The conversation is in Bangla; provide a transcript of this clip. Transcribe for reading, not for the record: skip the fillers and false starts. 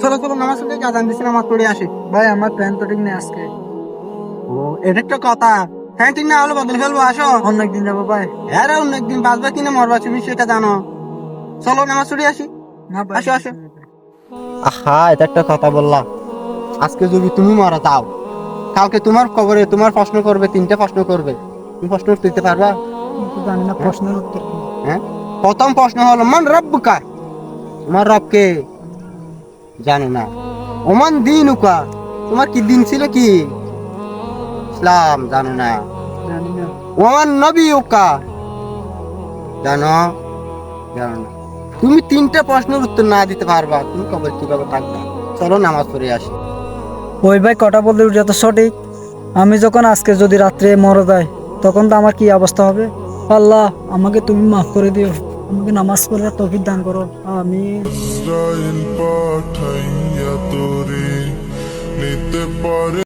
চলো চলো নামাজ পড়ে আজান দিছি, নামাজ পড়ে আসি। ভাই আমার প্যান্ট তো ঠিক নেই আজকে। ও, এটা একটা কথা। হ্যাঁ, ঠিক না হলে বদলে ফেলবো, আসো। অন্য একদিন যাবো ভাই। হ্যাঁ রে, অন্য একদিন বাঁচবা কিনা মরবা তুমি সেটা জানো। চলো নামাজ পড়ে আসি। না ভাই, আসো আসো। আহা, এটা একটা কথা বললাম। আজকে যদি তুমি মারা যাও, কালকে তোমার কবরে তোমার প্রশ্ন করবে, তিনটা প্রশ্ন করবে। তুমি প্রশ্ন উত্তর দিতে পারবা? আমি তো জানি না প্রশ্নের উত্তর কি। হ্যাঁ, প্রথম প্রশ্ন হলো মান রব্বুকা, তোমার রব কে? জানো না। ওমান দিনুকা, তোমার কি দিন ছিল কি? ইসলাম, জানো না। জানি না। ওমান নবিউকা, জানো? জানো না। তুমি তিনটা প্রশ্নের উত্তর না দিতে পারবা, তুমি কবে কিভাবে থাকবা? চলো নামাজ পড়ে আসি। ওই ভাই কটা বলতে যত সঠিক। আমি যখন আজকে যদি রাত্রে মরে যায়, তখন তো আমার কি অবস্থা হবে। আল্লাহ, আমাকে তুমি মাফ করে দিও, আমাকে নামাজ পড়ার তৌফিক দান করো। আমি ইসরাইল পাঠাইয়া তোরে নিতে পারে।